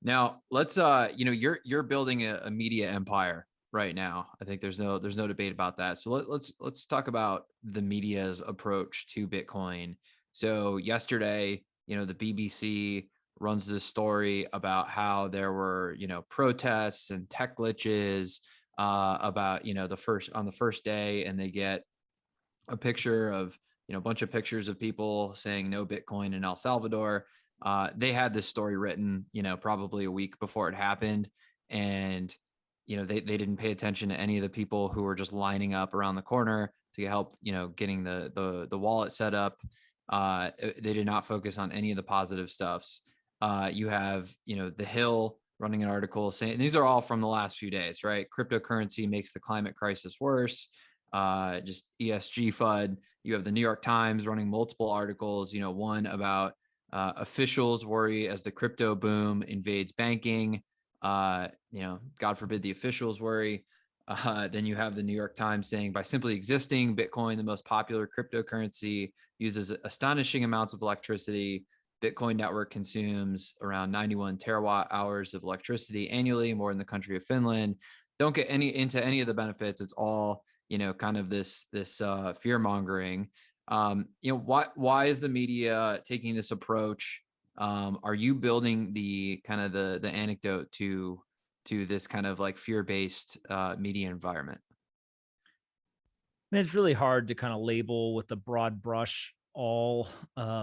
Now let's you're building a media empire right now. I think there's no debate about that. So let's talk about the media's approach to Bitcoin. So yesterday, the BBC runs this story about how there were, protests and tech glitches about, the first day, and they get a picture of, a bunch of pictures of people saying no Bitcoin in El Salvador. They had this story written, probably a week before it happened. And, they didn't pay attention to any of the people who were just lining up around the corner to help, getting the wallet set up. They did not focus on any of the positive stuffs. You have, The Hill running an article saying, these are all from the last few days, right? Cryptocurrency makes the climate crisis worse. Just ESG FUD. You have the New York Times running multiple articles, one about officials worry as the crypto boom invades banking. God forbid the officials worry. Then you have the New York Times saying, by simply existing, Bitcoin, the most popular cryptocurrency, uses astonishing amounts of electricity. Bitcoin network consumes around 91 terawatt hours of electricity annually, more than the country of Finland. Don't get into any of the benefits. It's all, kind of this fear mongering. Why is the media taking this approach? Are you building the kind of the anecdote to this kind of like fear-based media environment? I mean, it's really hard to kind of label with the broad brush all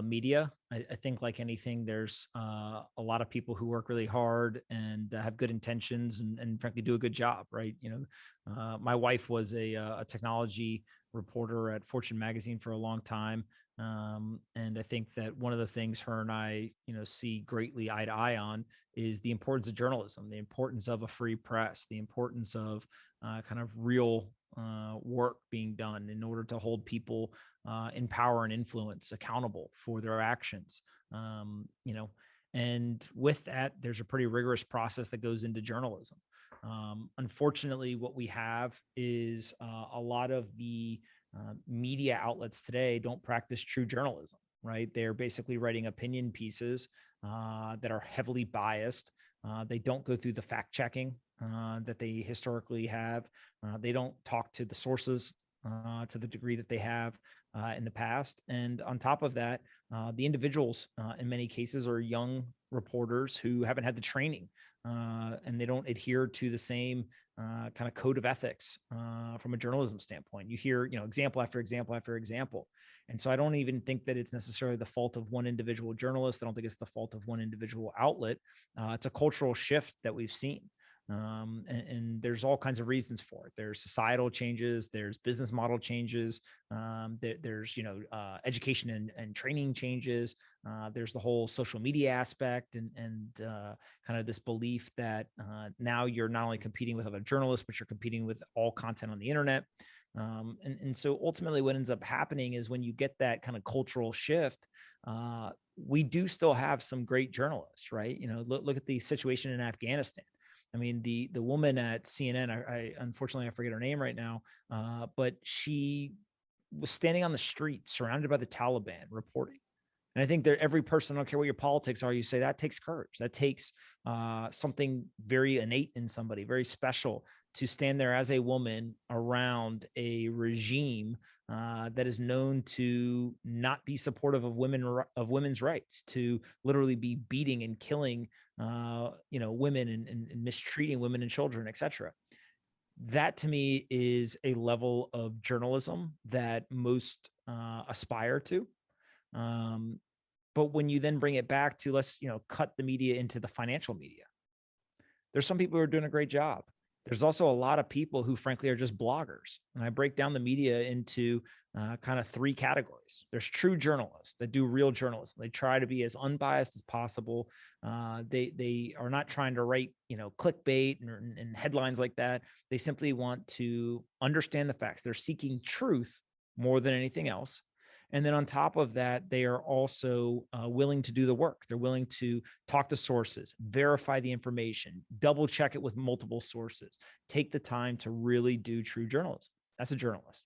media. I think, like anything, there's a lot of people who work really hard and have good intentions and frankly do a good job, right? My wife was a technology reporter at Fortune magazine for a long time. And I think that one of the things her and I, see greatly eye to eye on is the importance of journalism, the importance of a free press, the importance of kind of real work being done in order to hold people in power and influence accountable for their actions. And with that, there's a pretty rigorous process that goes into journalism. Unfortunately, what we have is a lot of the media outlets today don't practice true journalism, right? They're basically writing opinion pieces that are heavily biased. They don't go through the fact checking that they historically have. They don't talk to the sources to the degree that they have in the past. And on top of that, the individuals in many cases are young reporters who haven't had the training and they don't adhere to the same kind of code of ethics from a journalism standpoint. You hear, example after example after example. And so I don't even think that it's necessarily the fault of one individual journalist. I don't think it's the fault of one individual outlet. It's a cultural shift that we've seen. And there's all kinds of reasons for it. There's societal changes, there's business model changes, there's education and training changes. There's the whole social media aspect and kind of this belief that now you're not only competing with other journalists, but you're competing with all content on the internet. And so ultimately what ends up happening is when you get that kind of cultural shift, we do still have some great journalists, right? Look at the situation in Afghanistan. I mean, the woman at CNN, I unfortunately I forget her name right now, but she was standing on the street surrounded by the Taliban reporting. And I think that every person, I don't care what your politics are, you say that takes courage. That takes something very innate in somebody, very special, to stand there as a woman around a regime that is known to not be supportive of women's rights, to literally be beating and killing, women and mistreating women and children, etc. That to me is a level of journalism that most aspire to. But when you then bring it back to let's, cut the media into the financial media, there's some people who are doing a great job. There's also a lot of people who frankly are just bloggers. And I break down the media into kind of three categories. There's true journalists that do real journalism. They try to be as unbiased as possible. They are not trying to write, clickbait and headlines like that. They simply want to understand the facts. They're seeking truth more than anything else. And then on top of that, they are also willing to do the work. They're willing to talk to sources, verify the information, double check it with multiple sources, take the time to really do true journalism. That's a journalist.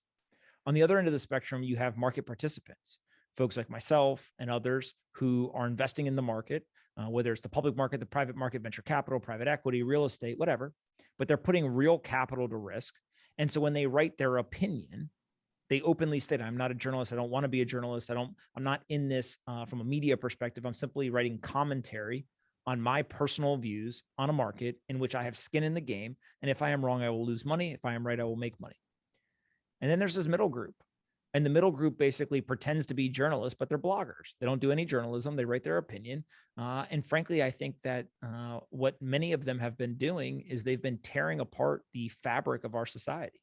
On the other end of the spectrum, you have market participants, folks like myself and others who are investing in the market. whether it's the public market, the private market, venture capital, private equity, real estate, whatever, but they're putting real capital to risk. And so when they write their opinion, they openly state, I'm not a journalist. I don't want to be a journalist. I'm not in this from a media perspective. I'm simply writing commentary on my personal views on a market in which I have skin in the game. And if I am wrong, I will lose money. If I am right, I will make money. And then there's this middle group. And the middle group basically pretends to be journalists, but they're bloggers. They don't do any journalism. They write their opinion. And frankly, I think that what many of them have been doing is they've been tearing apart the fabric of our society.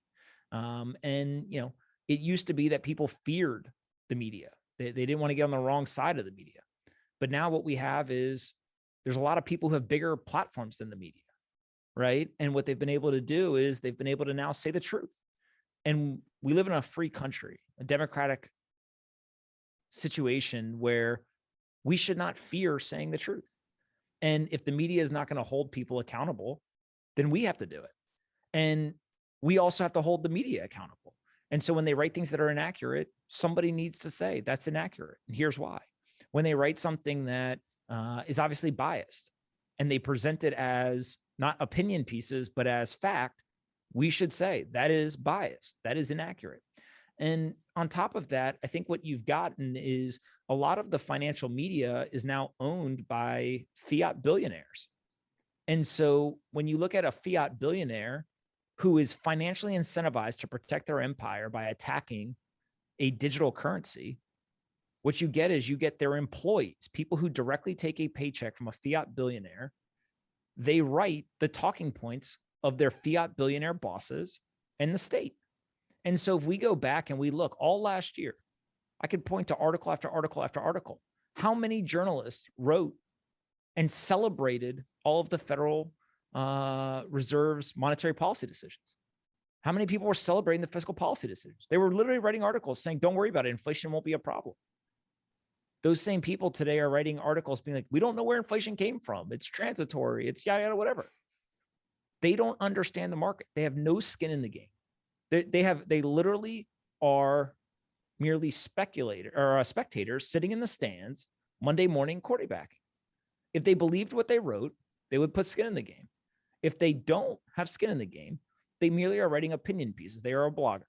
And, you know, it used to be that people feared the media. They didn't want to get on the wrong side of the media. But now what we have is there's a lot of people who have bigger platforms than the media, right? And what they've been able to do is they've been able to now say the truth. And we live in a free country, a democratic situation where we should not fear saying the truth. And if the media is not going to hold people accountable, then we have to do it. And we also have to hold the media accountable. And so when they write things that are inaccurate, somebody needs to say that's inaccurate. And here's why. When they write something that is obviously biased and they present it as not opinion pieces, but as fact, we should say that is biased, that is inaccurate. And on top of that, I think what you've gotten is a lot of the financial media is now owned by fiat billionaires. And so when you look at a fiat billionaire who is financially incentivized to protect their empire by attacking a digital currency, what you get is you get their employees, people who directly take a paycheck from a fiat billionaire. They write the talking points of their fiat billionaire bosses and the state. And so if we go back and we look all last year, I could point to article after article after article. How many journalists wrote and celebrated all of the Federal Reserve's monetary policy decisions? How many people were celebrating the fiscal policy decisions? They were literally writing articles saying, don't worry about it. Inflation won't be a problem. Those same people today are writing articles being like, we don't know where inflation came from. It's transitory. It's yada, yada, whatever. They don't understand the market. They have no skin in the game. They literally are merely spectators sitting in the stands Monday morning quarterbacking. If they believed what they wrote, they would put skin in the game. If they don't have skin in the game, they merely are writing opinion pieces. They are a blogger.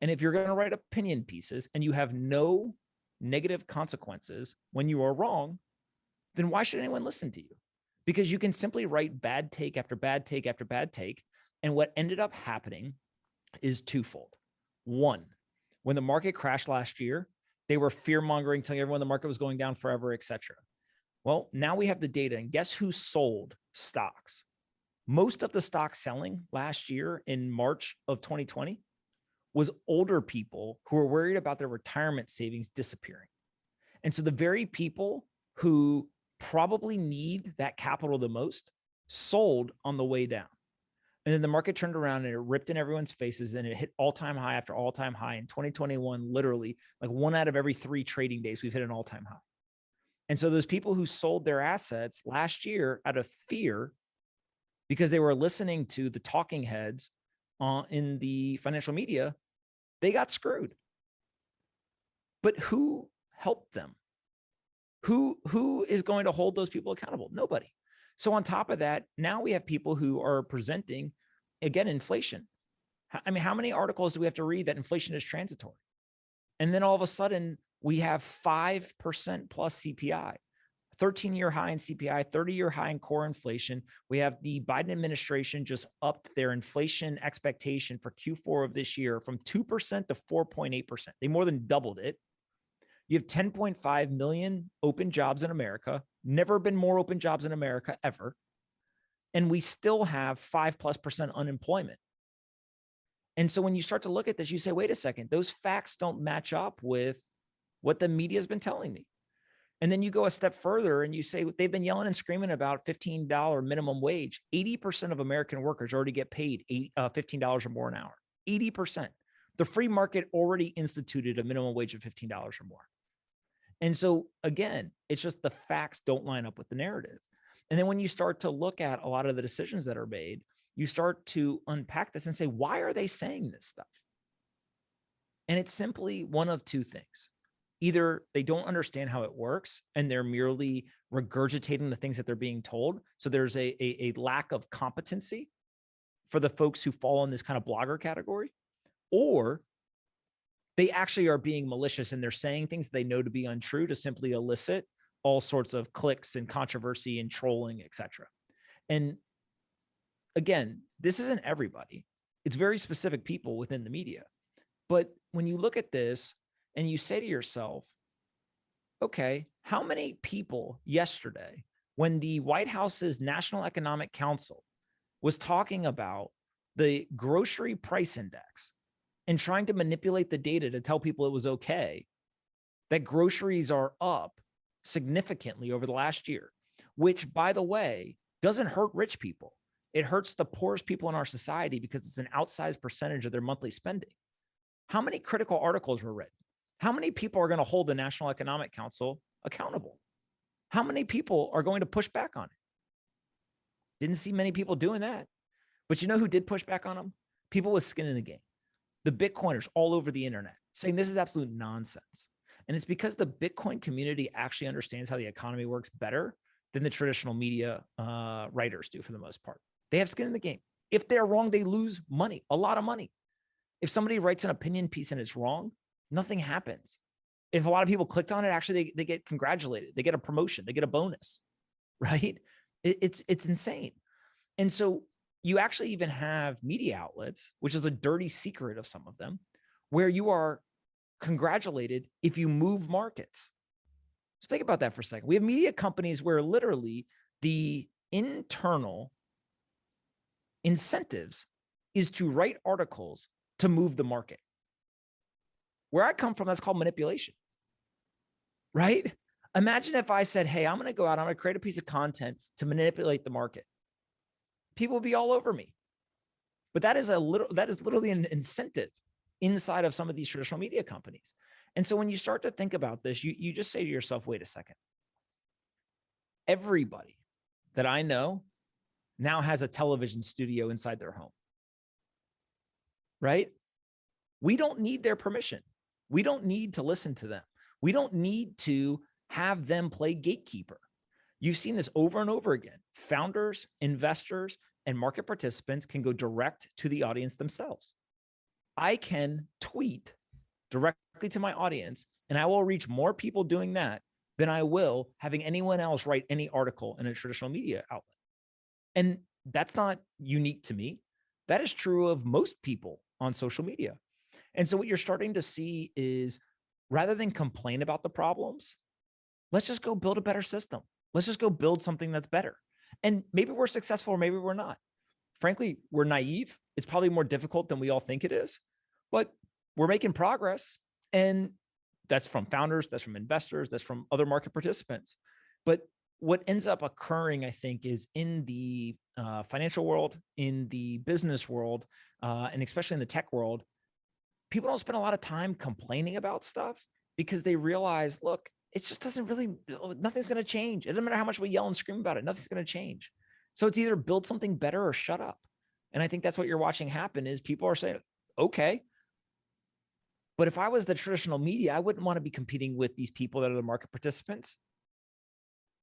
And if you're going to write opinion pieces and you have no negative consequences when you are wrong, then why should anyone listen to you? Because you can simply write bad take after bad take after bad take. And what ended up happening is twofold. One, when the market crashed last year, they were fear mongering, telling everyone the market was going down forever, et cetera. Well, now we have the data, and guess who sold stocks? Most of the stock selling last year in March of 2020 was older people who were worried about their retirement savings disappearing. And so the very people who probably need that capital the most sold on the way down. And then the market turned around and it ripped in everyone's faces and it hit all-time high after all-time high. In 2021, literally like 1 out of every 3 trading days, we've hit an all-time high. And so those people who sold their assets last year out of fear because they were listening to the talking heads in the financial media, they got screwed. But who helped them? Who is going to hold those people accountable? Nobody. So on top of that, now we have people who are presenting, again, inflation. I mean, how many articles do we have to read that inflation is transitory? And then all of a sudden, we have 5% plus CPI, 13-year high in CPI, 30-year high in core inflation. We have the Biden administration just upped their inflation expectation for Q4 of this year from 2% to 4.8%. They more than doubled it. You have 10.5 million open jobs in America, never been more open jobs in America ever. And we still have 5+% unemployment. And so when you start to look at this, you say, wait a second, those facts don't match up with what the media has been telling me. And then you go a step further and you say, they've been yelling and screaming about $15 minimum wage. 80% of American workers already get paid $15 or more an hour. 80%. The free market already instituted a minimum wage of $15 or more. And so again, it's just the facts don't line up with the narrative. And then when you start to look at a lot of the decisions that are made, you start to unpack this and say, why are they saying this stuff? And it's simply one of two things. either they don't understand how it works and they're merely regurgitating the things that they're being told. So there's a lack of competency for the folks who fall in this kind of blogger category, or they actually are being malicious and they're saying things they know to be untrue to simply elicit all sorts of clicks and controversy and trolling, etc. And again, this isn't everybody. It's very specific people within the media. But when you look at this and you say to yourself, okay, how many people yesterday, when the White House's National Economic Council was talking about the grocery price index and trying to manipulate the data to tell people it was okay, that groceries are up significantly over the last year, which, by the way, doesn't hurt rich people. It hurts the poorest people in our society because it's an outsized percentage of their monthly spending. How many critical articles were written? How many people are going to hold the National Economic Council accountable? How many people are going to push back on it? Didn't see many people doing that. But you know who did push back on them? People with skin in the game. The Bitcoiners all over the internet saying this is absolute nonsense. And it's because the Bitcoin community actually understands how the economy works better than the traditional media writers do for the most part. They have skin in the game. If they're wrong, they lose money, a lot of money. If somebody writes an opinion piece and it's wrong, nothing happens. If a lot of people clicked on it, actually they get congratulated. They get a promotion. They get a bonus, right? It's insane. And so you actually even have media outlets, which is a dirty secret of some of them, where you are congratulated if you move markets. So think about that for a second. We have media companies where literally the internal incentives is to write articles to move the market. Where I come from, that's called manipulation, right? Imagine if I said, hey, I'm going to go out, I'm going to create a piece of content to manipulate the market. People would be all over me. But that is literally an incentive inside of some of these traditional media companies. And so when you start to think about this, you just say to yourself, wait a second. Everybody that I know now has a television studio inside their home, right? We don't need their permission. We don't need to listen to them. We don't need to have them play gatekeeper. You've seen this over and over again. Founders, investors, and market participants can go direct to the audience themselves. I can tweet directly to my audience, and I will reach more people doing that than I will having anyone else write any article in a traditional media outlet. And that's not unique to me. That is true of most people on social media. And so what you're starting to see is, rather than complain about the problems, let's just go build a better system. Let's just go build something that's better. And maybe we're successful or maybe we're not. Frankly, we're naive. It's probably more difficult than we all think it is, but we're making progress. And that's from founders, that's from investors, that's from other market participants. But what ends up occurring, I think, is in the financial world, in the business world, and especially in the tech world, people don't spend a lot of time complaining about stuff because they realize, look, it just doesn't really, nothing's going to change. It doesn't matter how much we yell and scream about it. Nothing's going to change. So it's either build something better or shut up. And I think that's what you're watching happen is people are saying, okay, but if I was the traditional media, I wouldn't want to be competing with these people that are the market participants,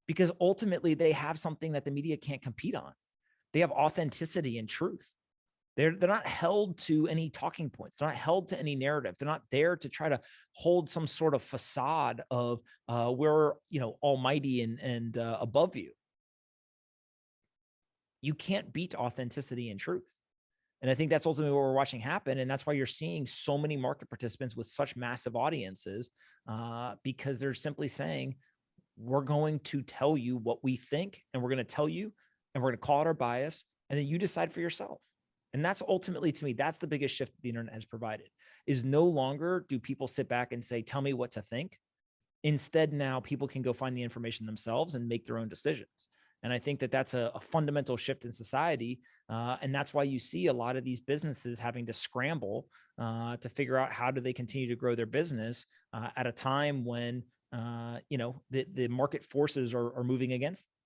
because ultimately they have something that the media can't compete on. They have authenticity and truth. They're not held to any talking points. They're not held to any narrative. They're not there to try to hold some sort of facade of we're, almighty and above you. You can't beat authenticity and truth. And I think that's ultimately what we're watching happen. And that's why you're seeing so many market participants with such massive audiences, because they're simply saying, we're going to tell you what we think, and we're going to tell you, and we're going to call it our bias, and then you decide for yourself. And that's ultimately, to me, that's the biggest shift the internet has provided, is no longer do people sit back and say, tell me what to think. Instead, now people can go find the information themselves and make their own decisions. And I think that that's a fundamental shift in society. And that's why you see a lot of these businesses having to scramble to figure out how do they continue to grow their business at a time when, the market forces are moving against them.